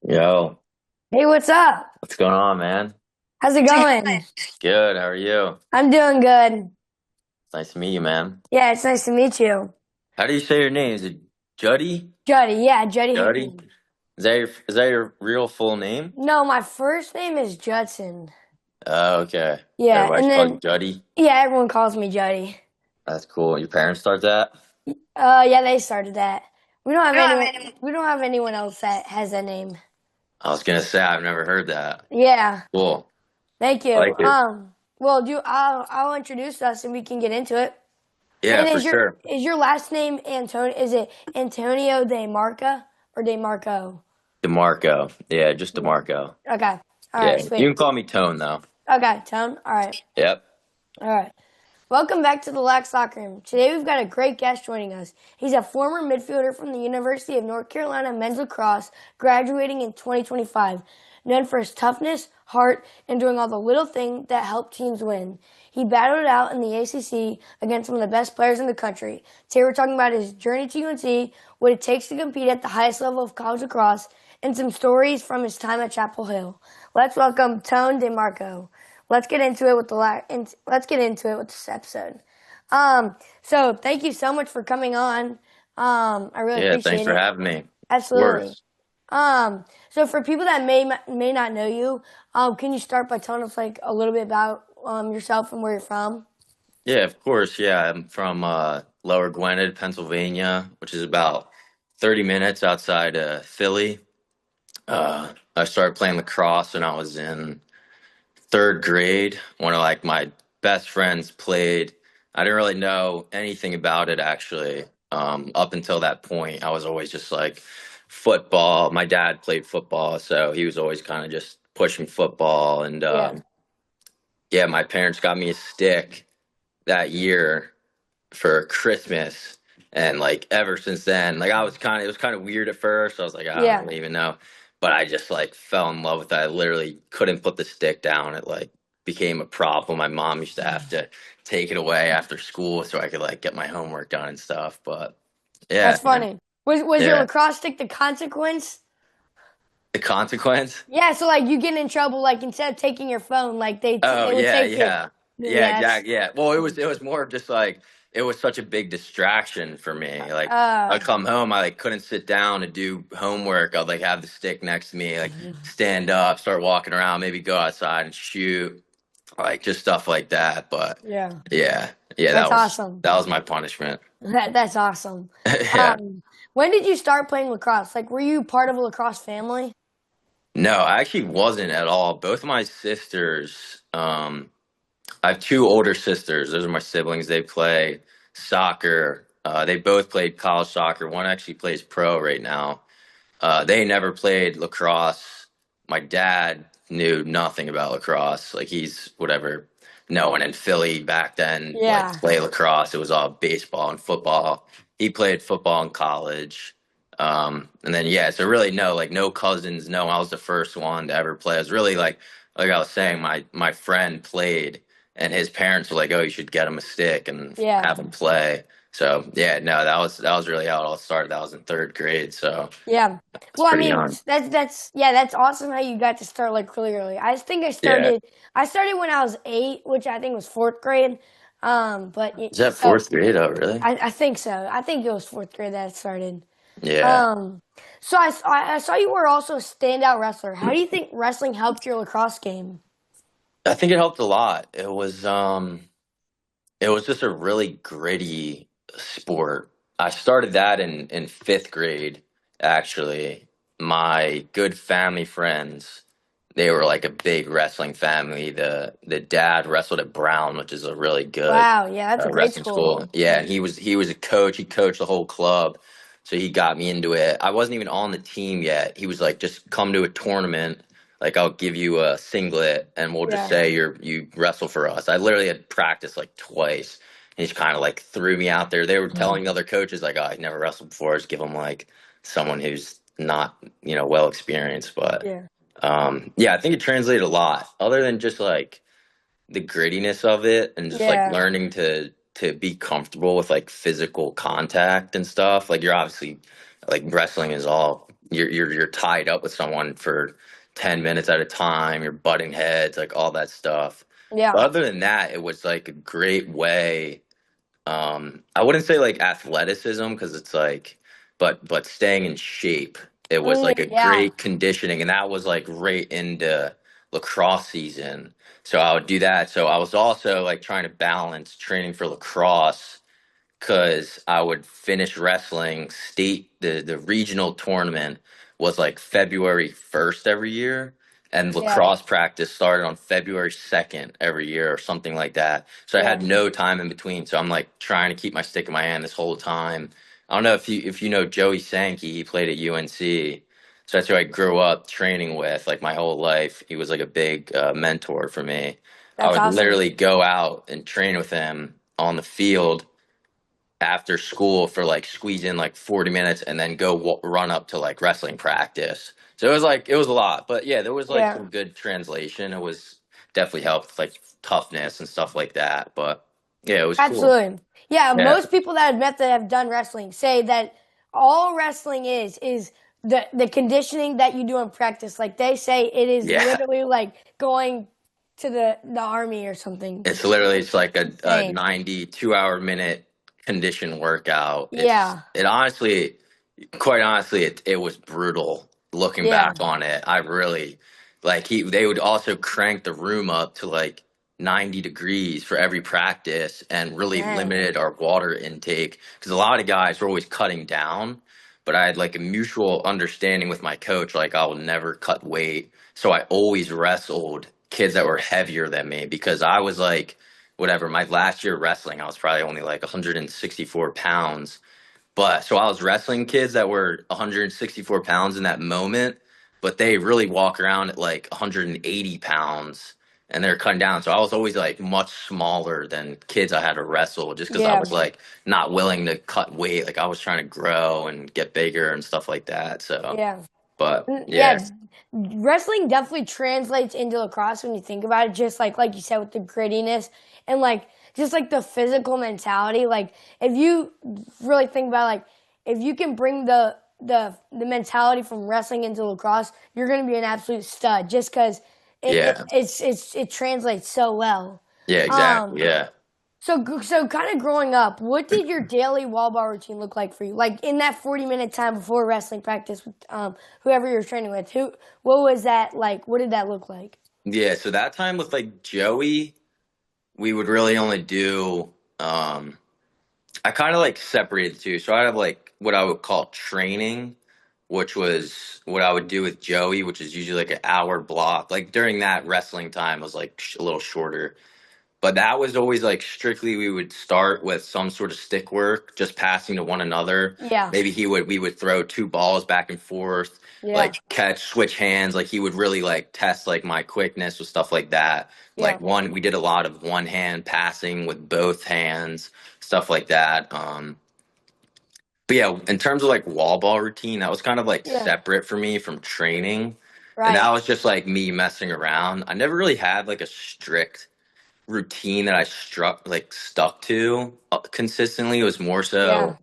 Yo, Hey, what's up? what's going on, man? How's it going? Good, how are you? I'm doing good. It's nice to meet you, man. Yeah, it's nice to meet you. How do you say your name? Is it Juddy? Juddy, yeah, Juddy Juddy? Hickman. Is that your real full name? No, my first name is Judson. Oh, okay. Yeah, Everybody's and called then, you Juddy. yeah, everyone calls me Juddy. That's cool. Your parents start that? Yeah, they started that. We don't have anyone else that has that name. I was gonna say I've never heard that. Yeah, Cool. thank I you. like it. I'll introduce us and we can get into it. Yeah, And for sure. is your last name Antonio? Is it Antonio DeMarca or DeMarco? DeMarco. Yeah, just DeMarco. Okay. All right, Yeah. You sweet. can call me Tone though. Okay, Tone. All right. Yep. All right. Welcome back to the Lax Locker Room. Today we've got a great guest joining us. He's a former midfielder from the University of North Carolina men's lacrosse, graduating in 2025. Known for his toughness, heart, and doing all the little things that help teams win. He battled it out in the ACC against some of the best players in the country. Today we're talking about his journey to UNC, what it takes to compete at the highest level of college lacrosse, and some stories from his time at Chapel Hill. Let's welcome Tone DeMarco. Let's get into it with this episode. So thank you so much for coming on. I really Yeah, thanks appreciate for it. having me. Of Absolutely. course. So for people that may not know you, can you start by telling us like a little bit about yourself and where you're from? Yeah, of course. Yeah, I'm from Lower Gwinnett, Pennsylvania, which is about 30 minutes outside Philly. I started playing lacrosse when I was in third grade. One of like my best friends played. I didn't really know anything about it actually. Up until that point, I was always just like football. My dad played football, so he was always kind of just pushing football. And Yeah. yeah, my parents got me a stick that year for Christmas. And like ever since then, like it was kind of weird at first. I was like, I don't Yeah. really even know. But I just like fell in love with it. I literally couldn't put the stick down. It like became a problem. My mom used to have to take it away after school so I could like get my homework done and stuff. But yeah, That's funny. Was your yeah. lacrosse stick the consequence? The consequence? Yeah, so like you get in trouble like instead of taking your phone, like Oh they would yeah, take it. yeah, yeah, Yeah, it's exactly. Yeah. Well, it was more of just like it was such a big distraction for me. Like I uh come home, I like couldn't sit down and do homework. I'd like have the stick next to me, like stand up, start walking around, maybe go outside and shoot, like just stuff like that. But yeah. yeah, yeah, That's awesome. that was my punishment. That's awesome. Yeah. When did you start playing lacrosse? Like, were you part of a lacrosse family? No, I actually wasn't at all. Both of my sisters, I have two older sisters. Those are my siblings. They play soccer. They both played college soccer. One actually plays pro right now. They never played lacrosse. My dad knew nothing about lacrosse. Like he's whatever. No one in Philly back then like Yeah, play lacrosse. It was all baseball and football. He played football in college. And then yeah, so really no, like no cousins. No, I was the first one to ever play. It was really like I was saying, my friend played, and his parents were like, "Oh, you should get him a stick and yeah, have him play." So yeah, no, that was really how it all started. That was in third grade, so yeah. it's Well, I pretty mean, young. that's awesome how you got to start like really early. I think Yeah, I started when I was 8, which I think was fourth grade. But is that so fourth grade? Oh, really? I think so. I think it was fourth grade that it started. Yeah, Um, so I saw you were also a standout wrestler. How do you think wrestling helped your lacrosse game? I think it helped a lot. It was just a really gritty sport. I started that in fifth grade, actually. My good family friends, they were like a big wrestling family. The dad wrestled at Brown, which is a really good Wow, yeah, that's a great wrestling school. school. Yeah, and he was a coach. He coached the whole club, so he got me into it. I wasn't even on the team yet. He was like, "Just come to a tournament. Like, I'll give you a singlet, and we'll just Yeah. say you wrestle for us." I literally had practiced like twice. He just kind of like threw me out there. They were telling the other coaches like, "Oh, I've never wrestled before. Just give him like someone who's not well experienced." But Yeah. yeah, I think it translated a lot. Other than just like the grittiness of it and just like Yeah. learning to be comfortable with like physical contact and stuff. Like you're obviously like wrestling is all you're tied up with someone for 10 minutes at a time. You're butting heads, like all that stuff. But Yeah. other than that, it was like a great way. I wouldn't say like athleticism because it's like, but staying in shape. It was like a Yeah. great conditioning, and that was like right into lacrosse season. So I would do that. So I was also like trying to balance training for lacrosse because I would finish wrestling state the regional tournament was like February 1st every year, and Yeah. lacrosse practice started on February 2nd every year or something like that. So I Yeah. had no time in between. So I'm like trying to keep my stick in my hand this whole time. I don't know if you know Joey Sankey, he played at UNC. So that's who I grew up training with like my whole life. He was like a big mentor for me. I That's would awesome. literally go out and train with him on the field after school for like squeeze in like 40 minutes and then go run up to like wrestling practice. So it was a lot, but yeah, there was like Yeah. some good translation. It was definitely helped with like toughness and stuff like that. But yeah, it was cool. Absolutely. Yeah, Yeah. most people that I've met that have done wrestling say that all wrestling is the conditioning that you do in practice. Like they say it is Yeah. literally like going to the army or something. It's like a Insane. 92-hour minute condition workout. Yeah. It honestly, quite honestly, it was brutal looking Yeah. back on it. I really like they would also crank the room up to like 90 degrees for every practice and really Dang. limited our water intake because a lot of guys were always cutting down. But I had like a mutual understanding with my coach, like I will never cut weight. So I always wrestled kids that were heavier than me because I was like, whatever, my last year wrestling, I was probably only like 164 pounds. But so I was wrestling kids that were 164 pounds in that moment, but they really walk around at like 180 pounds and they're cutting down. So I was always like much smaller than kids I had to wrestle just because I Yeah. was like not willing to cut weight. Like I was trying to grow and get bigger and stuff like that. So, Yeah. but yeah, Yeah, wrestling definitely translates into lacrosse when you think about it. Just like you said with the grittiness and like just like the physical mentality. Like if you really think about like if you can bring the mentality from wrestling into lacrosse, you're going to be an absolute stud. Just because yeah, it translates so well. yeah, exactly. Yeah. So kind of growing up, what did your daily wall ball routine look like for you? Like in that 40-minute time before wrestling practice with whoever you're training with, what was that like? What did that look like? Yeah. So that time with like Joey, we would really only do, um, I kind of like separated the two. So I have like what I would call training, which was what I would do with Joey, which is usually like an hour block. Like during that wrestling time was like a little shorter. But that was always like strictly we would start with some sort of stick work, just passing to one another. Yeah, Maybe we would throw two balls back and forth, yeah, like catch, switch hands. Like he would really like test like my quickness with stuff like that. yeah, We did a lot of one hand passing with both hands, stuff like that. But yeah, in terms of like wall ball routine, that was kind of like yeah. separate for me from training. And that Right. was just like me messing around. I never really had like a strict routine that I stuck to consistently. It was more so Yeah.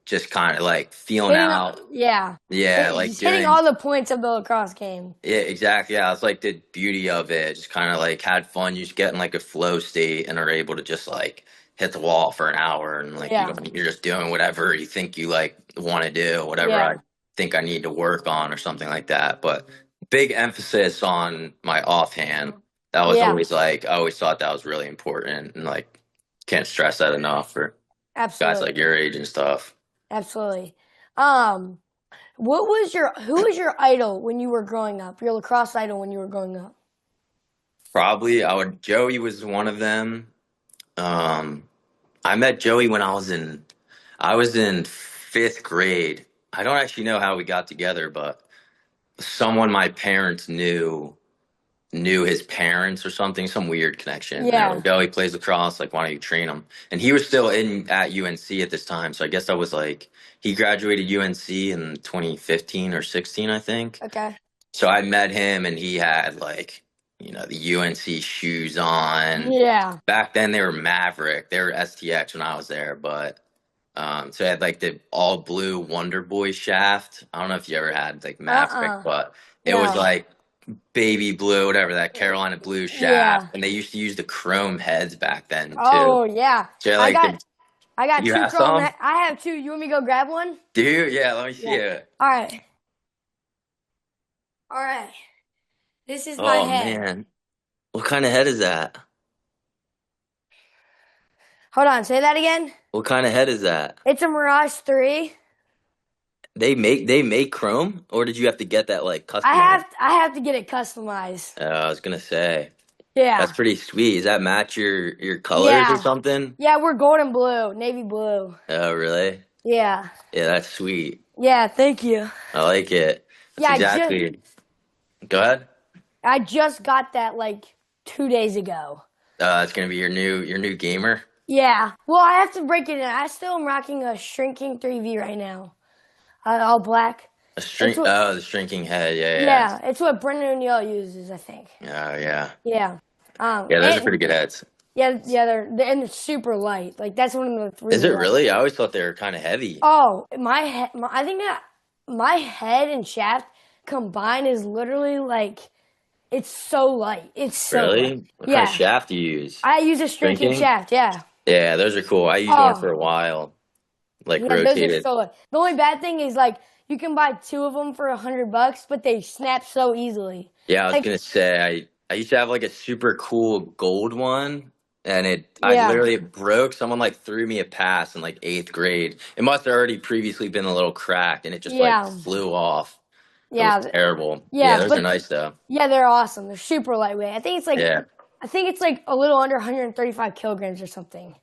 just kind of like feeling Hitting. out. Yeah. Yeah, like He's hitting doing all the points of the lacrosse game. yeah, exactly. Yeah, it's like the beauty of it. Just kind of like had fun. You just get in like a flow state and are able to just like hit the wall for an hour and like Yeah. you're just doing whatever you think you like want to do, whatever I Yeah. think I need to work on or something like that. But big emphasis on my offhand. That was Yeah. always like I always thought that was really important and like can't stress that enough for guys Absolutely. like your age and stuff. Absolutely. Um, who was your idol when you were growing up? Your lacrosse idol when you were growing up? Probably I would Joey was one of them. Um I met Joey when I was in fifth grade. I don't actually know how we got together, but someone my parents knew his parents or something, some weird connection. They're Yeah. like, "Oh, he plays lacrosse. Like, why don't you train him?" And he was still in at UNC at this time, so I guess I was like, he graduated UNC in 2015 or 16, I think. Okay. So I met him, and he had like, the UNC shoes on. Yeah. Back then, they were Maverick. They were STX when I was there, but So I had like the all blue Wonder Boy shaft. I don't know if you ever had like Maverick, Uh-uh. but it was No. like baby blue, whatever, that Carolina blue shaft. Yeah. And they used to use the chrome heads back then too. Oh, yeah. So I like got I got you two have chrome. some? I have two. You want me to go grab one? Dude, yeah, let me see Yeah. it. All right. All right. This is my Oh head. man. What kind of head is that? Hold on. Say that again. What kind of head is that? It's a Mirage 3. They make chrome, or did you have to get that like I customized? have to get it customized. I was gonna say that's Yeah. pretty sweet. Does that match your colors or Yeah. something? Yeah, we're golden blue, navy blue. Oh, really? Yeah. Yeah, that's sweet. Yeah, thank you. I like it. That's Yeah, exactly. Go ahead. I just got that like 2 days ago. It's gonna be your new gamer. Yeah. Well, I have to break it in. I still am rocking a shrinking 3V right now. All black. A It's shrink. what Oh, the shrinking head. Yeah, yeah, Yeah, it's what Brendan O'Neill uses, I think. yeah. Oh, yeah. Yeah. Yeah, those are And pretty good heads. yeah, and they're super light. Like that's one of the Is really it light. really? I always thought they were kind of heavy. Oh, my head. I think that my head and shaft combined is literally like it's so light. It's so light. Really? What kind of Yeah, shaft do you use? I use a shrinking Shrinking? shaft. Yeah. Yeah, those are cool. I used one for Oh, a while, like yeah, those are rotated. so light. The only bad thing is like you can buy two of them for $100, but they snap so easily. Yeah, I was Like, gonna say I used to have like a super cool gold one, and I yeah, literally it broke. Someone like threw me a pass in like eighth grade. It must have already previously been a little cracked, and it just like yeah, flew off. It was yeah, terrible. Yeah, yeah. those are But nice though. yeah, they're awesome. They're super lightweight. Yeah. I think it's like a little under 135 kilograms or something,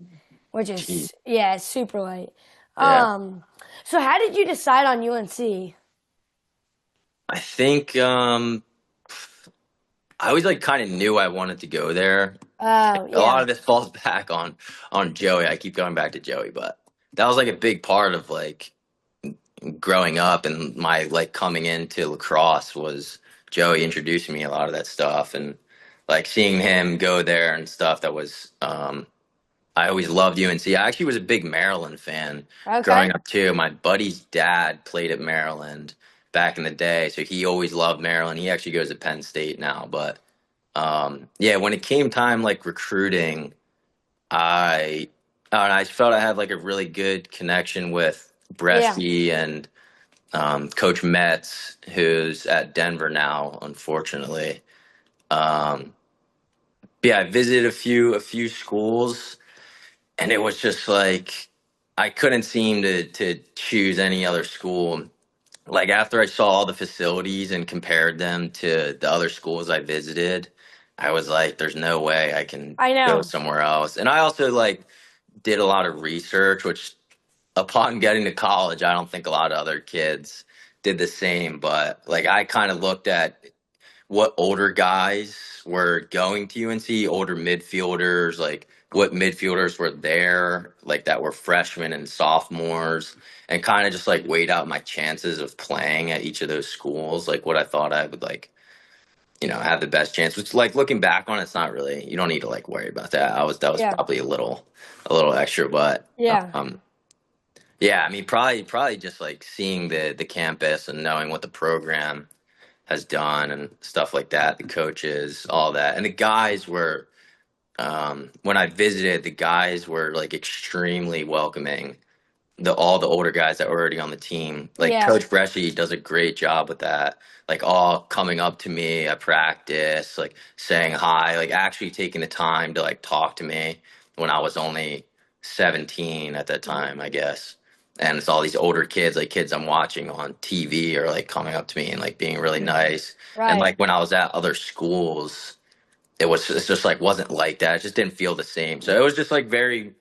which Gee. is yeah, it's super light. Yeah. Um, so how did you decide on UNC? I think I always like kind of knew I wanted to go there. A lot Yeah, of this falls back on Joey. I keep going back to Joey, but that was like a big part of like growing up and my like coming into lacrosse was Joey introducing me a lot of that stuff and like seeing him go there and stuff. That was I always loved UNC. I actually was a big Maryland fan okay, growing up too. My buddy's dad played at Maryland back in the day, so he always loved Maryland. He actually goes to Penn State now, but yeah, when it came time like recruiting, I I felt I had like a really good connection with yeah, Bresci and Coach Metz, who's at Denver now, unfortunately. Um, yeah, I visited a few schools, and it was just like I couldn't seem to choose any other school. Like after I saw all the facilities and compared them to the other schools I visited, I was like, "There's no way I can I go know. somewhere else." And I also like did a lot of research, which upon getting to college, I don't think a lot of other kids did the same. But like I kind of looked at what older guys were going to UNC, older midfielders, like what midfielders were there, like that were freshmen and sophomores, and kind of just like weighed out my chances of playing at each of those schools, like what I thought I would like, have the best chance. Which like looking back on it's not really you don't need to like worry about that. That was Yeah, probably a little extra, but yeah, um yeah, I mean probably just like seeing the campus and knowing what the program has done and stuff like that, the coaches, all that. And the guys were when I visited, the guys were like extremely welcoming. All the older guys that were already on the team. Like yeah, Coach Bresci does a great job with that. Like all coming up to me at practice, like saying hi, like actually taking the time to like talk to me when I was only 17 at that time, I guess. And it's all these older kids, like kids I'm watching on TV, are like coming up to me and like being really nice. And right. like when I was at other schools, it's just like wasn't like that. It just didn't feel the same. So it was just like very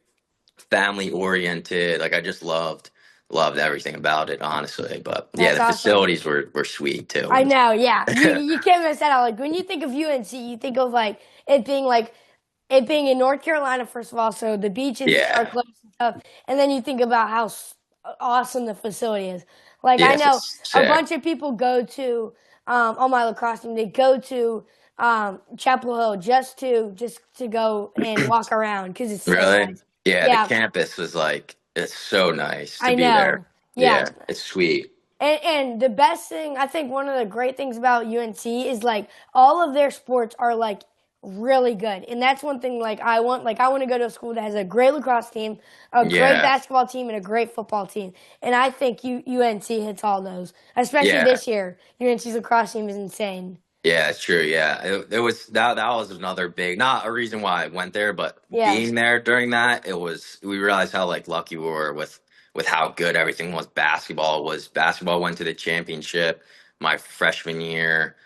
family oriented. Like I just loved everything about it, honestly. But yeah, That's the awesome. facilities were sweet too. I know. Yeah, you can't miss that out. Like when you think of UNC, you think of like it being in North Carolina, first of all, so the beaches are Yeah, close and stuff, and then you think about how awesome the facility is. Like I yeah, know it's a sick. bunch of people go to on my lacrosse team. They go to Chapel Hill just to go and walk around because it's so Really? nice. Yeah, the Yeah, campus was like It's so nice to I be know. there. Yeah. Yeah, it's sweet. And the best thing, I think one of the great things about UNC is like all of their sports are like really good. And that's one thing like I want to go to a school that has a great lacrosse team, a great Yeah, basketball team, and a great football team. And I think UNC hits all those. Especially yeah. this year. UNC's lacrosse team is insane. Yeah, it's true. Yeah, it was that was another big, not a reason why I went there, but Yeah. being there during that, it was we realized how like lucky we were with how good everything was. Basketball went to the championship my freshman year.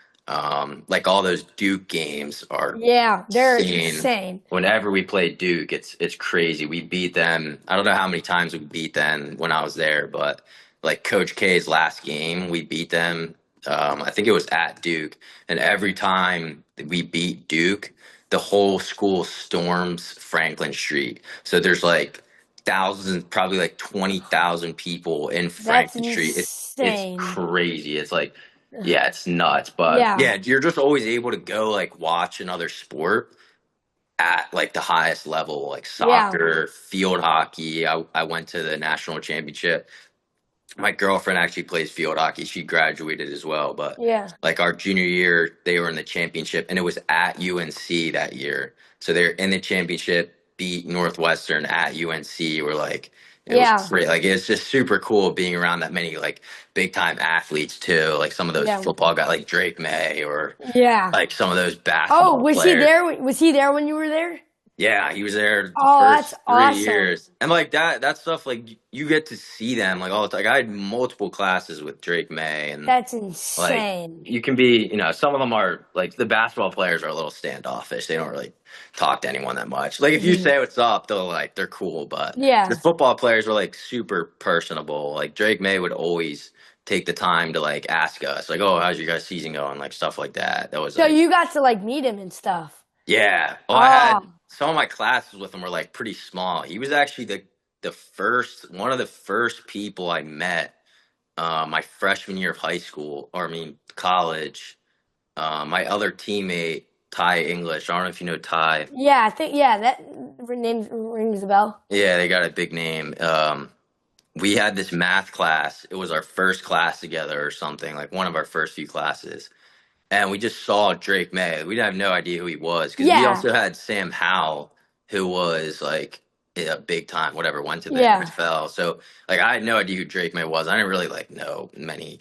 Like all those Duke games are Yeah, they're insane. insane. Whenever we play Duke, it's crazy. We beat them. I don't know how many times we beat them when I was there, but like Coach K's last game, we beat them. I think it was at Duke, and every time we beat Duke, the whole school storms Franklin Street. So there's like thousands, probably like 20,000 people in That's Franklin Street. It's insane. crazy. It's like, yeah, it's nuts. But Yeah. yeah, you're just always able to go like watch another sport at like the highest level, like Yeah. soccer, field hockey. I went to the national championship. My girlfriend actually plays field hockey. She graduated as well, but Yeah. like our junior year, they were in the championship, and it was at UNC that year. So they're in the championship, beat Northwestern at UNC. We're like, it was Yeah. great. Like it's just super cool being around that many like big time athletes too. Like some of those Yeah. football guys, like Drake May, or Yeah. like some of those Oh, basketball was he players. there? Was he there when you were there? Yeah, he was there the Oh, that's first three awesome. years, and like that stuff, like you get to see them like all the time. Like I had multiple classes with Drake May, and That's like insane. you can be, some of them are like the basketball players are a little standoffish. They don't really talk to anyone that much. Like if you say what's up, they're cool. But the Yeah. football players were like super personable. Like Drake May would always take the time to like ask us, like, "Oh, how's your guys' season going?" Like stuff like that. That was So like you got to like meet him and stuff. yeah. Well, I Oh, had some of my classes with him were like pretty small. He was actually the first one of the first people I met my freshman year of high school, or I mean college. My other teammate, Ty English. I don't know if you know Ty. yeah. I think yeah. That name rings a bell. Yeah, they got a big name. We had this math class. It was our first class together or something, like one of our first few classes. And we just saw Drake May. We have no idea who he was because we Yeah. also had Sam Howell, who was like a big time, whatever, went to the Yeah. NFL. So like I had no idea who Drake May was. I didn't really like know many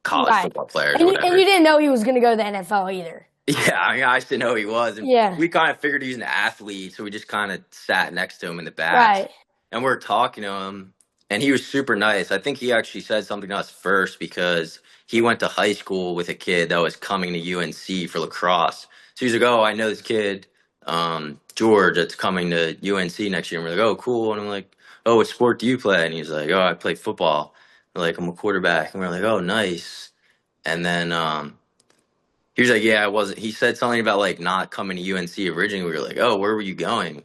college Right. football players And or and you whatever. didn't know he was gonna go to the NFL either. Yeah, I mean, I just didn't know who he was, and Yeah. we kind of figured he was an athlete, so we just kind of sat next to him in the back, Right. and we are talking to him, and he was super nice. I think he actually said something to us first because he went to high school with a kid that was coming to UNC for lacrosse. So he's like, "Oh, I know this kid, George, that's coming to UNC next year." And we're like, "Oh, cool." And I'm like, "Oh, what sport do you play?" And he's like, "Oh, I play football." We're like, "I'm a quarterback." And we're like, "Oh, nice." And then he was like, "Yeah, I wasn't." He said something about like not coming to UNC originally. We were like, "Oh, where were you going?"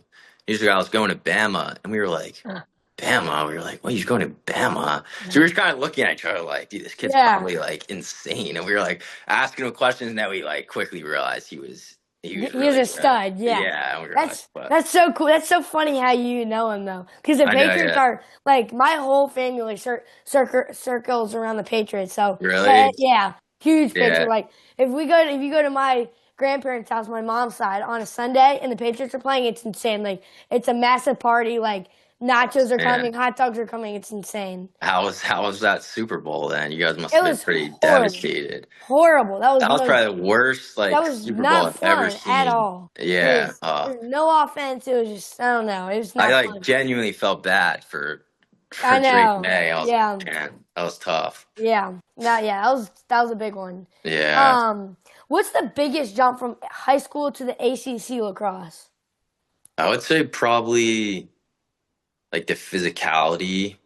He was like, "I was going to Bama," and we were like, Uh, "Bama?" We were like, "Well, he's going to Bama." So we were kind of looking at each other like, "Dude, this kid's Yeah. probably like insane." And we were like asking him questions, and then we like quickly realized he was He was really a good. stud. Yeah. Yeah, and we were like, That's "But that's so cool. That's so funny how you know him though, because the I know, Patriots yeah, are like my whole family circles around the Patriots. So really, yeah, huge Patriot. yeah, Like if you go to my grandparents' house, my mom's side on a Sunday, and the Patriots are playing, it's insane. Like it's a massive party. Like nachos are man." coming, hot dogs are coming. It's insane. How was that Super Bowl then? You guys must It have been was pretty horrible, devastated. horrible. That was probably the worst That like was Super Bowl not I've ever fun at seen. all. Yeah. There was no offense. It was just I don't know. It was I not like fun. genuinely felt bad I for Drake know. May. I was like, Yeah. man, that was tough. Yeah. That was a big one. Yeah. Um, what's the biggest jump from high school to the ACC lacrosse? I would say probably like the physicality,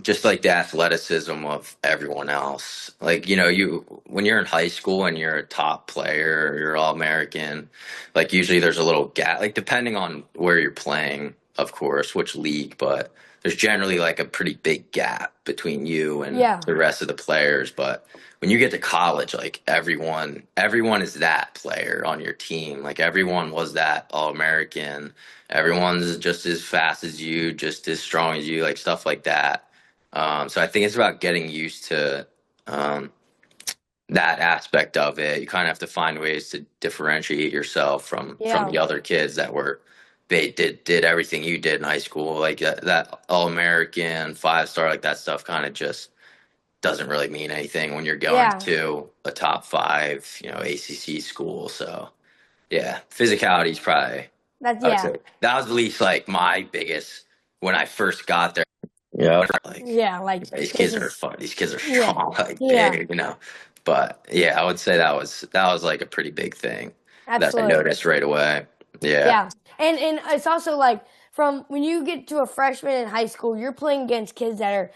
just like the athleticism of everyone else. Like, you when you're in high school and you're a top player, you're all American, like usually there's a little gap, like depending on where you're playing. of course, which league, but there's generally like a pretty big gap between you and Yeah. the rest of the players. But when you get to college, like everyone is that player on your team. Like everyone was that All-American. Everyone's just as fast as you, just as strong as you, like stuff like that. So I think it's about getting used to um, that aspect of it. You kind of have to find ways to differentiate yourself from Yeah. the other kids that were they did everything you did in high school. Like that All American 5-star, like that stuff kind of just doesn't really mean anything when you're going Yeah. to a top five, ACC school. So yeah, physicality is probably That's I would yeah. say that was at least like my biggest when I first got there. Yeah, like Yeah. Like these this kids are is fun. These kids are yeah. strong, like Yeah. big. But yeah, I would say that was like a pretty big thing that I Absolutely. noticed right away. Yeah, Yeah. And it's also like from when you get to a freshman in high school, you're playing against kids that are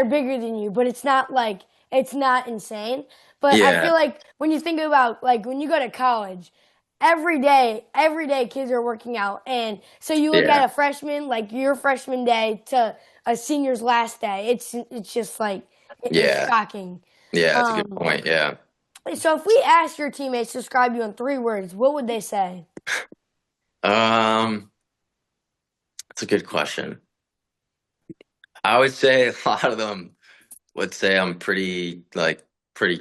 bigger than you, but it's not insane. But I yeah, feel like when you think about like when you go to college, every day kids are working out. And so you look yeah, at a freshman, like your freshman day to a senior's last day. It's just like it's yeah, shocking. yeah. That's a good Um point. Yeah. so if we asked your teammates to describe you in 3 words, what would they say? Um, that's a good question. I would say a lot of them would say I'm pretty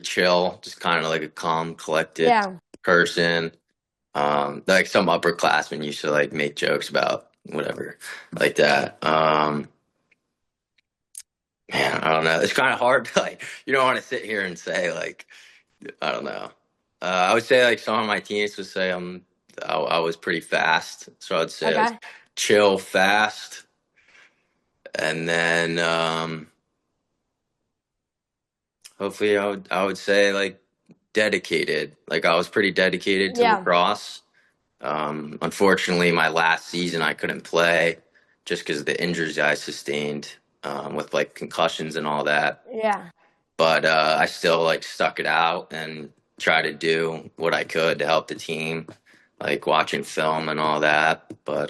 chill, just kind of like a calm, collected Yeah. person. Like some upperclassmen used to like make jokes about whatever like that. Man, I don't know. It's kind of hard to like. You don't want to sit here and say like I don't know. I would say like some of my teammates would say I was pretty fast, so I'd say I was Okay. chill, fast, and then hopefully I would say like dedicated. Like I was pretty dedicated to Yeah. lacrosse. Unfortunately, my last season I couldn't play just because of the injuries I sustained with like concussions and all that. Yeah. But I still like stuck it out and tried to do what I could to help the team, like watching film and all that. But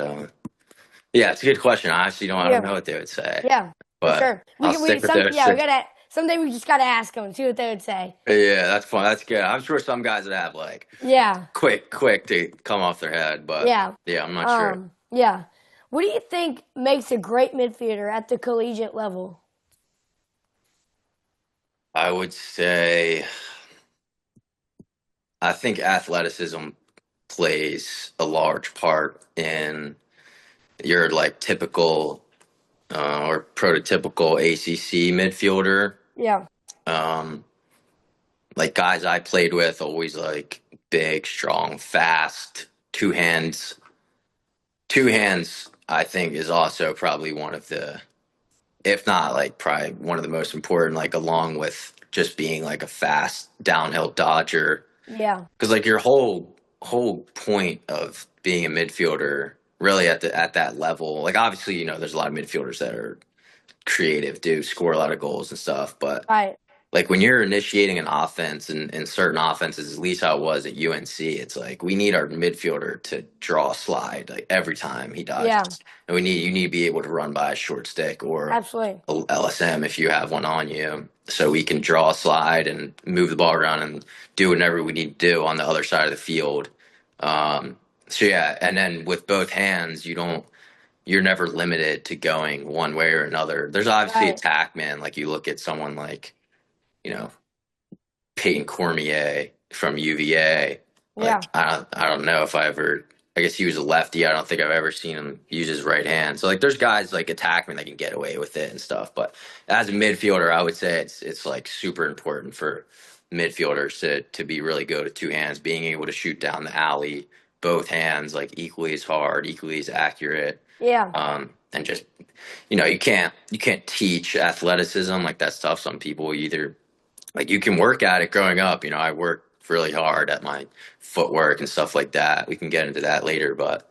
yeah, it's a good question. I don't Yeah. know what they would say, Yeah. For but sure. I'll stick with those We six. gotta someday we just gotta ask them, see what they would say. Yeah, that's fun. That's good. I'm sure some guys would have like Yeah. quick to come off their head, but Yeah. yeah, I'm not sure. Yeah. What do you think makes a great midfielder at the collegiate level? I would say I think athleticism plays a large part in your like typical or prototypical ACC midfielder. Yeah. Um, like guys I played with, always like big, strong, fast, two hands. Two hands, I think, is also probably one of the, if not like probably one of the most important, like along with just being like a fast downhill dodger. Yeah. Because like your whole point of being a midfielder, really at that level, like obviously there's a lot of midfielders that are creative, do score a lot of goals and stuff, but Right. like when you're initiating an offense and in certain offenses, at least how it was at UNC, it's like we need our midfielder to draw a slide like every time he Yeah. dodges, and you need to be able to run by a short stick or Absolutely. a LSM if you have one on you, so we can draw a slide and move the ball around and do whatever we need to do on the other side of the field. So yeah, and then with both hands, you're never limited to going one way or another. There's obviously Right. attack, man. Like you look at someone like you know Peyton Cormier from UVA. Yeah. Like I don't know if I ever. I guess he was a lefty. I don't think I've ever seen him use his right hand. So like, there's guys like attackmen that can get away with it and stuff. But as a midfielder, I would say it's like super important for midfielders to be really good at two hands, being able to shoot down the alley, both hands like equally as hard, equally as accurate. Yeah. And just you can't teach athleticism like that stuff. Some people either like you can work at it growing up. I worked really hard at my footwork and stuff like that. We can get into that later, but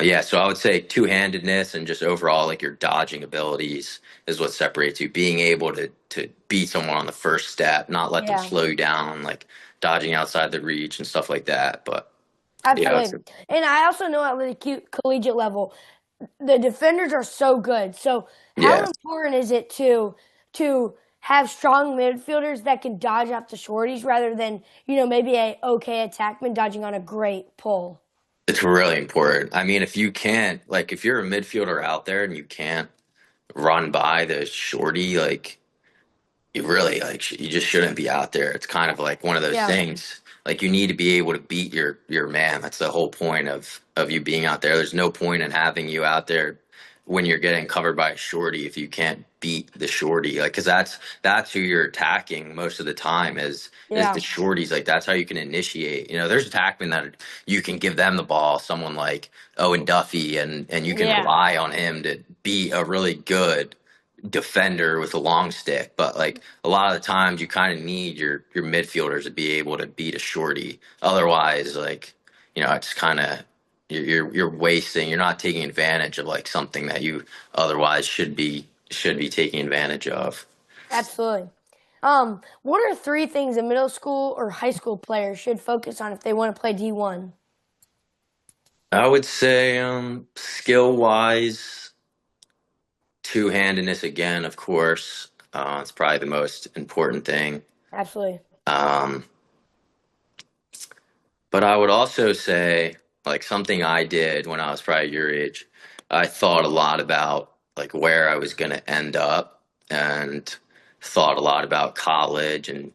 yeah. So I would say two-handedness and just overall like your dodging abilities is what separates you. Being able to beat someone on the first step, not let them Yeah. slow you down, like dodging outside the reach and stuff like that. But yeah, Absolutely. And I also know at the collegiate level, the defenders are so good. So how Yeah, important is it to have strong midfielders that can dodge out the shorties rather than, maybe a okay attackman dodging on a great pull? it's really important. I mean, if you can't, like, if you're a midfielder out there and you can't run by the shorty, like, you really you just shouldn't be out there. It's kind of like one of those Yeah. things. Like you need to be able to beat your man. That's the whole point of you being out there. There's no point in having you out there when you're getting covered by a shorty if you can't beat the shorty. Like because that's who you're attacking most of the time is the Yeah. shorties. Like that's how you can initiate. You know, there's attackmen that you can give them the ball. Someone like Owen Duffy and you can Yeah. rely on him to be a really good defender with a long stick, but like a lot of the times you kind of need your midfielders to be able to beat a shorty. Otherwise, like it's kind of you're wasting. You're not taking advantage of like something that you otherwise should be taking advantage of. Absolutely. What are three things a middle school or high school player should focus on if they want to play D1? I would say skill wise, two handedness again, of course. It's probably the most important thing. Absolutely. Um, But I would also say, like something I did when I was probably your age, I thought a lot about like where I was going to end up and thought a lot about college and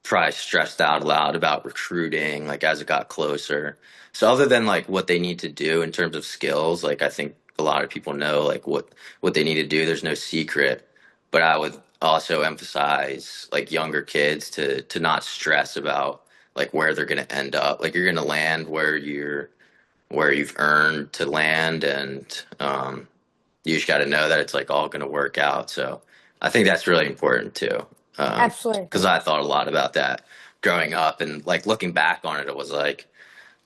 probably stressed out loud about recruiting like as it got closer. So other than like what they need to do in terms of skills, like I think a lot of people know like what they need to do. There's no secret. But I would also emphasize like younger kids to not stress about like where they're going to end up. Like you're going to land where you've earned to land and you just got to know that it's like all going to work out. So I think that's really important too. Absolutely. Because I thought a lot about that growing up and like looking back on it, it was like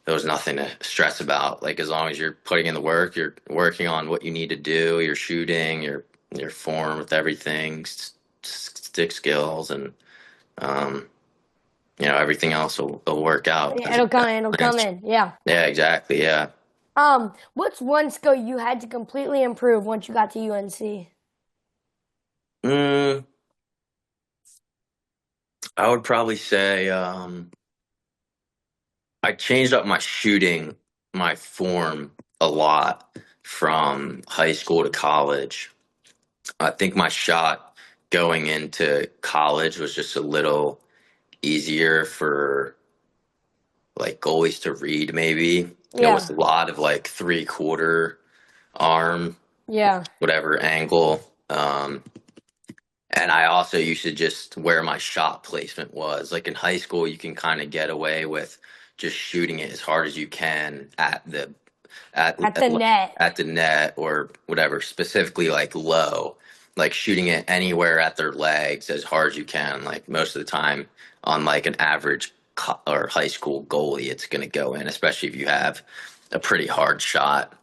there was nothing to stress about. Like as long as you're putting in the work, you're working on what you need to do, you're shooting, your form with everything, stick skills, and um, everything else will work out. Yeah, it'll come in. It'll come in. Yeah. Yeah, exactly. Yeah. What's one skill you had to completely improve once you got to UNC? Mm, I would probably say I changed up my shooting, my form a lot from high school to college. I think my shot going into college was just a little easier for like goalies to read, maybe. It was Yeah. a lot of like 3/4 arm, Yeah. whatever angle. And I also used to just where my shot placement was. Like in high school, you can kind of get away with just shooting it as hard as you can at At the net. at the net or whatever, specifically like low, like shooting it anywhere at their legs as hard as you can. Like most of the time on like an average or high school goalie, it's going to go in, especially if you have a pretty hard shot.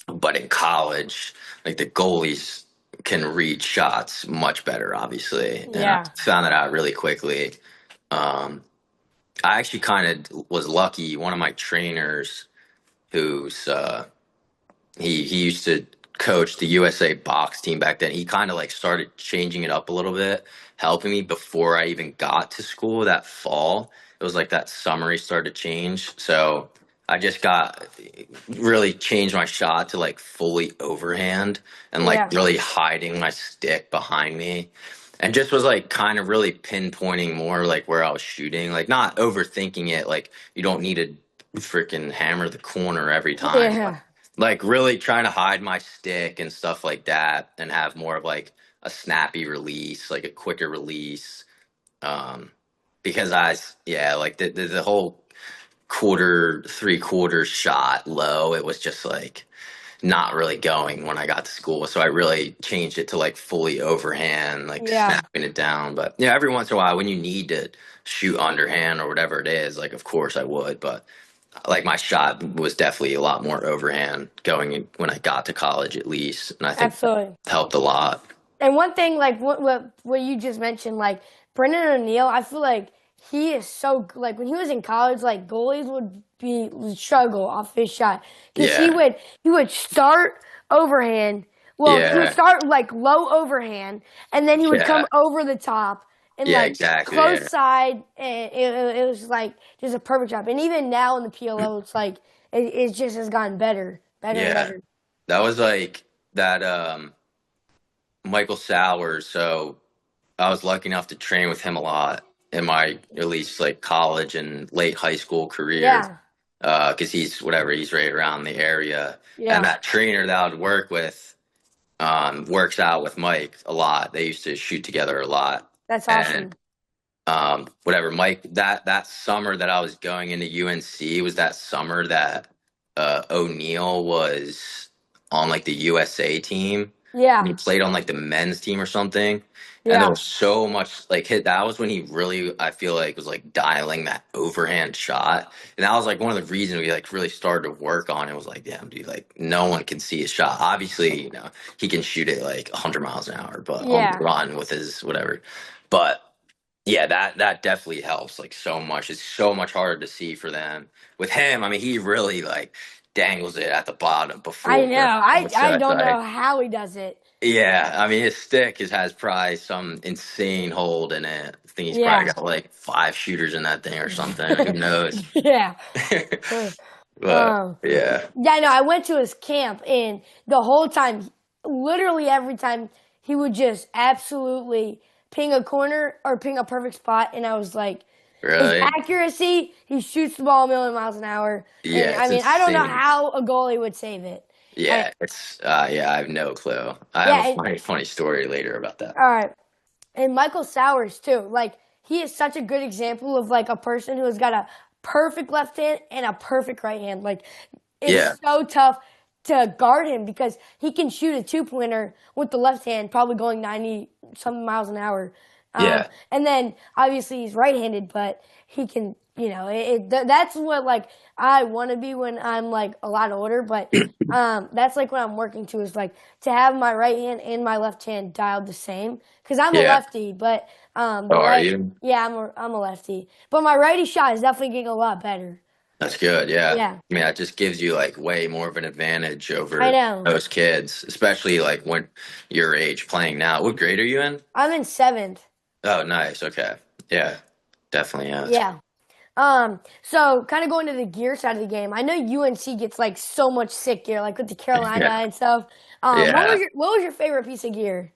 But in college, like the goalies can read shots much better, obviously, and I Yeah. found that out really quickly. Um, I actually kind of was lucky. One of my trainers, who's he used to coach the USA box team back then. He kind of like started changing it up a little bit, helping me before I even got to school that fall. It was like that summer he started to change. So I just got really changed my shot to like fully overhand and like Yeah. really hiding my stick behind me. And just was like kind of really pinpointing more like where I was shooting, like not overthinking it. Like you don't need to freaking hammer the corner every time, Yeah. like really trying to hide my stick and stuff like that and have more of like a snappy release, like a quicker release. Um, because yeah, like the whole 3/4 shot low, it was just like not really going when I got to school. So I really changed it to like fully overhand, like Yeah. snapping it down. But yeah, every once in a while when you need to shoot underhand or whatever it is, like of course I would, but like my shot was definitely a lot more overhand going in when I got to college at least, and I think that Absolutely. helped a lot. And one thing, like what you just mentioned, like Brendan O'Neill, I feel like he is so like when he was in college, like goalies would struggle off his shot because he Yeah, would he would start overhand. Well, he would Yeah. start like low overhand, and then he would come Yeah. over the top and Yeah, like exactly. close Yeah. side, and it was like just a perfect job. And even now in the PLO, it's like it just has gotten better, better and Yeah. better. That was like that Michael Sowers. So I was lucky enough to train with him a lot in my at least like college and late high school career. Yeah, Because he's right around the area. And yeah, that trainer that I would work with works out with Mike a lot. They used to shoot together a lot. that's And awesome. whatever, Mike, that summer that I was going into UNC was that summer that O'Neal was on like the USA team. And Yeah, he played on like the men's team or something. And there yeah, was so much like hit. That was when he really, I feel like, was like dialing that overhand shot. And that was like one of the reasons we like really started to work on it. Was like, damn, dude, like no one can see his shot. Obviously, he can shoot it like 100 miles an hour, but on the yeah. run with his whatever. But yeah, that definitely helps like so much. It's so much harder to see for them. With him, I mean, he really like dangles it at the bottom I before. know. So I it's don't know like, how he does it. yeah, I mean, his stick has probably some insane hold in it. I think he's probably Yeah. got like 5 shooters in that thing or something. Who knows? Yeah. But yeah, Yeah, no, I went to his camp, and the whole time, literally every time, he would just absolutely ping a corner or ping a perfect spot, and I was like, his really, accuracy, he shoots the ball a million miles an hour, and yeah, I it's mean, I don't know insane. how a goalie would save it. I, Yeah, it's yeah, I have no clue. I have a yeah, and, funny story later about that. all right. And Michael Sowers too. Like he is such a good example of like a person who has got a perfect left hand and a perfect right hand. Like Yeah, it's so tough to guard him because he can shoot a 2-pointer with the left hand, probably going 90 some miles an hour. yeah. And then obviously he's right-handed, but he can, that's what like I want to be when I'm like a lot older. But that's like what I'm working to is like to have my right hand and my left hand dialed the same because I'm a Yeah. lefty, but Oh, the are right, you? yeah, I'm a lefty, but my righty shot is definitely getting a lot better. That's good. Yeah. Yeah, I mean, that just gives you like way more of an advantage I over know. most kids, especially like when your age playing now. What grade are you in? I'm in seventh. Oh, nice. Okay. Yeah. Definitely. Yeah. Yeah. So kind of going to the gear side of the game. I know UNC gets like so much sick gear, like with the Carolina Yeah. and stuff. Yeah. What was your favorite piece of gear?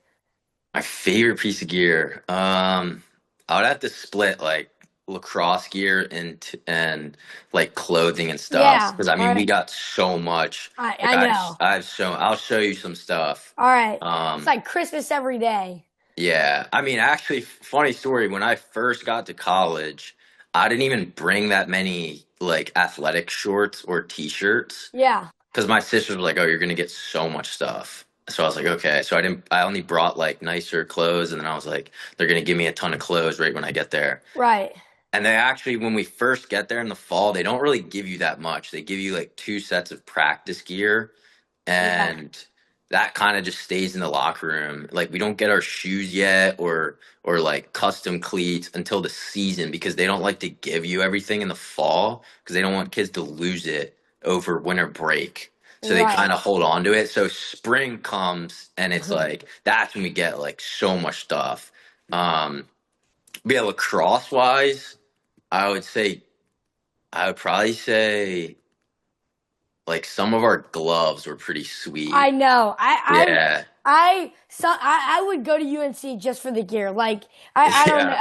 My favorite piece of gear. I would have to split like lacrosse gear and like clothing and stuff Yeah. because I All mean we right. got so much. Like I know. I'll show you some stuff. All right. It's Um, like Christmas every day. Yeah, I mean, actually, funny story. When I first got to college, I didn't even bring that many like athletic shorts or t-shirts Yeah. because my sister was like, "Oh, you're gonna get so much stuff." So I was like, "Okay." So I didn't. I only brought like nicer clothes, and then I was like, "They're gonna give me a ton of clothes right when I get there." Right. And they actually, when we first get there in the fall, they don't really give you that much. They give you like 2 sets of practice gear Yeah. and that kind of just stays in the locker room. Like we don't get our shoes yet or like custom cleats until the season because they don't like to give you everything in the fall because they don't want kids to lose it over winter break. So they kind Right. of hold on to it. So spring comes and it's like that's when we get like so much stuff. Um but yeah, lacrosse wise, I would say I would probably say like some of our gloves were pretty I sweet. know. Yeah. I would go to UNC just for the gear. Like I don't know.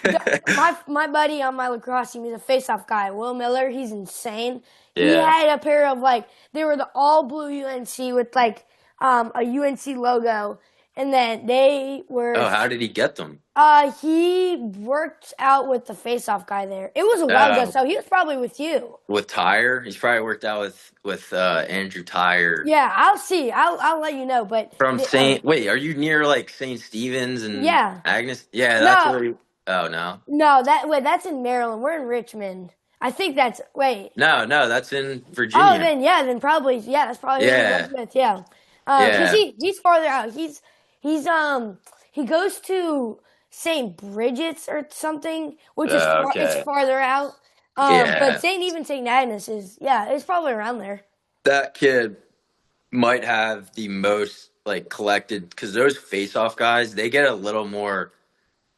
Yeah. My buddy on my lacrosse team, he's a face-off guy. Will Miller, he's insane. He Yeah. had a pair of like they were the all blue UNC with like a UNC logo, and then they were. Oh, how did he get them? He worked out with the face-off guy there. It was a while ago, Uh, so he was probably with you. with Tyre? He's probably worked out with Andrew Tyre Yeah, I'll see. I'll let you know. But from Saint. Wait, are you near like Saint Stephen's and yeah, Agnes? Yeah, that's no, where. Oh no, no, that's in Maryland. We're in Richmond. I think that's wait. no, that's in Oh, Virginia. then yeah, then probably yeah, that's probably who he Yeah, goes with. Yeah, because yeah. he's farther out. He's he goes to St. Bridget's or something, which is it's Okay. farther out. But Yeah, St. Agnes is yeah, it's probably around there. that kid. might have the most like collected because those face-off guys they get a little more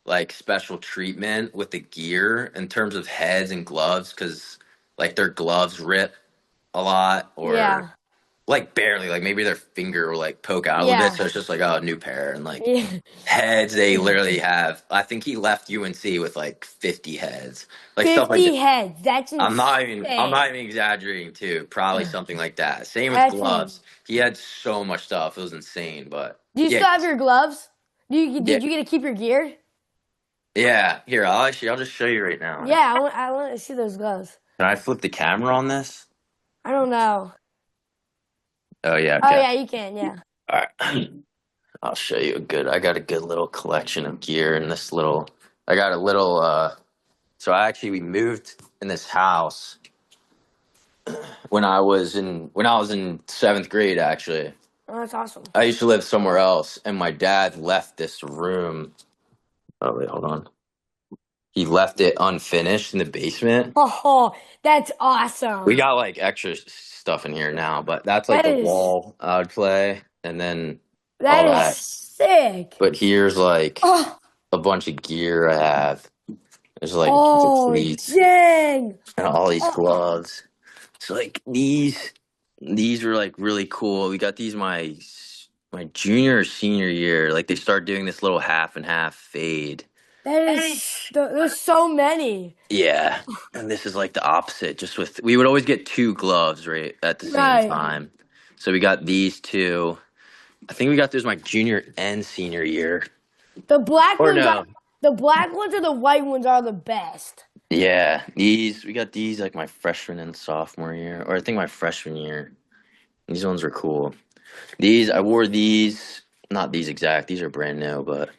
like special treatment with the gear in terms of heads and gloves because like their gloves rip a lot or Yeah. like barely like maybe their finger will like poke out a little bit Yeah. so it's just like oh new pair and like Yeah. heads they literally have I think he left UNC with like 50 heads like stuff like 50 that. heads. That's I'm insane. not even exaggerating too. Probably something like that. Same with That's in, gloves. He had so much stuff. It was insane. But Do you yeah, still have your gloves? yeah, Did you get to keep your gear? yeah. Here, I'll just show you right now. Yeah, I want to see those gloves. Can I flip the camera on this? I don't know. Oh yeah, Oh okay. yeah, you can. Yeah. All right. I'll show you a good. I got a good little collection of gear in this little. I got a little. So we moved in this house when I was in seventh grade. Actually, Oh, that's awesome. I used to live somewhere else, and my dad left this room. Oh wait, hold on. He left it unfinished in the basement. Oh, that's We awesome. got like extra stuff in here now, but that's like That the is wall I would play, and then that all is that. sick. But here's like Oh, a bunch of gear I have. There's like a bunch of oh, cleats dang. and all these Oh, gloves. So like these were like really cool. We got these my junior or senior year. Like they start doing this little half and half fade. that is there's so many. Yeah. And this is like the opposite, just with we would always get two gloves right at the same Right. time. So we got these two. I think we got those my junior and senior year. The black Or ones are no. the black ones and the white ones are the best. Yeah. We got these like my freshman and sophomore year. Or I think my freshman year. These ones were cool. I wore these, not these exact, these are brand new, but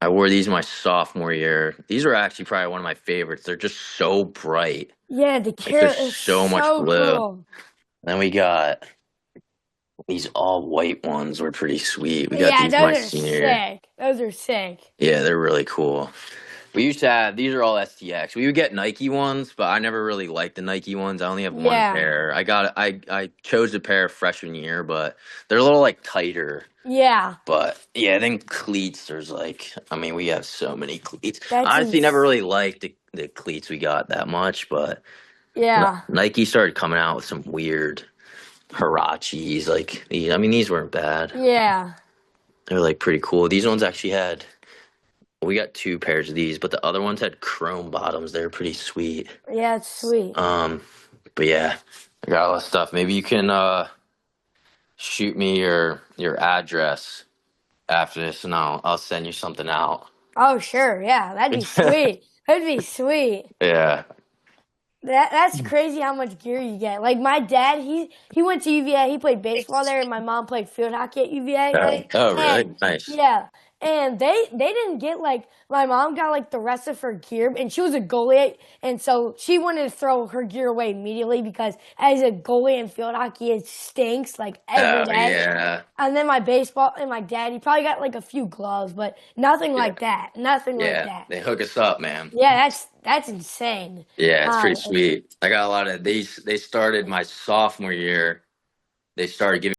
I wore these my sophomore year. These were actually probably one of my favorites. They're just so bright. Yeah, the Like there's carrot is so much so blue. cool. Then we got these all white ones were pretty sweet. We got Yeah, these my those are senior year. sick. Those are sick. Yeah, they're really cool. We used to have these are all STX. We would get Nike ones, but I never really liked the Nike ones. I only have one Yeah. pair. I chose a pair freshman year, but they're a little like tighter. Yeah. But yeah, then cleats. There's like, I mean, we have so many cleats. That's Honestly, never ins really liked the cleats we got that much, but Yeah. Nike started coming out with some weird Hirachis. Like, I mean, these weren't bad. Yeah. They were like pretty cool. These ones actually had. We got two pairs of these, but the other ones had chrome bottoms. They were pretty sweet. Yeah, it's sweet. Um, but yeah, I got a lot of stuff. Maybe you can shoot me your address after this, and I'll send you something out. Oh, sure. Yeah, that'd be sweet. That'd be sweet. Yeah. That's crazy how much gear you get. Like my dad, he went to UVA. He played baseball there, and my mom played field hockey at UVA. Oh, And really? Nice. yeah, and they didn't get like my mom got like the rest of her gear, and she was a goalie, and so she wanted to throw her gear away immediately because as a goalie in field hockey, it stinks like every Oh, day. yeah. And then my baseball and my dad, he probably got like a few gloves, but nothing Yeah. like that. Nothing like Yeah. that. They hook us up, man. Yeah, that's insane. Yeah, it's pretty Uh, sweet. I got a lot of these. They started my sophomore year. They started giving